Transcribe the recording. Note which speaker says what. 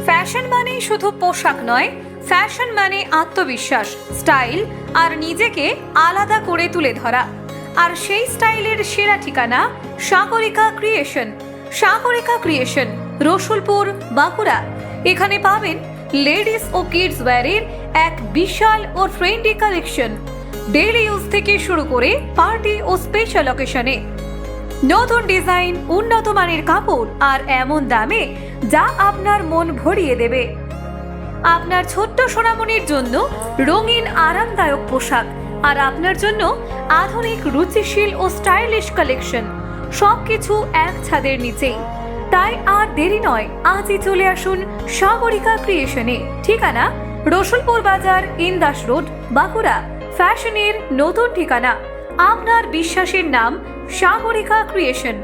Speaker 1: Fashion মানে শুধু পোশাক নয়, ফ্যাশন মানে আত্মবিশ্বাস, স্টাইল আর নিজেকে আলাদা করে তুলে ধরা। আর সেই স্টাইলের সেরা ঠিকানা সাগরিকা ক্রিয়েশন। সাগরিকা ক্রিয়েশন, রসুলপুর, বাঁকুড়া। এখানে পাবেন লেডিস ও কিডস ওয়্যারের এক বিশাল ও ট্রেন্ডি কালেকশন, ডেইলি ইউজ থেকে শুরু করে পার্টি ও স্পেশাল অকেশনে। নতুন ডিজাইন, উন্নত মানের কাপড় আর এমন দামে যা আপনার মন ভরিয়ে দেবে। আপনার ছোট্ট সোনামণির জন্য রঙিন আরামদায়ক পোশাক, আর আপনার জন্য আধুনিক রুচিশীল ও স্টাইলিশ কালেকশন, সবকিছু এক ছাদের নিচেই। তাই আর দেরি নয়, আজই চলে আসুন সাগরিকা ক্রিয়েশনে। ঠিকানা রসুলপুর বাজার, ইন্দাস রোড, বাঁকুড়া। ফ্যাশনের নতুন ঠিকানা, আপনার বিশ্বাসের নাম সাগরিকা ক্রিয়েশন।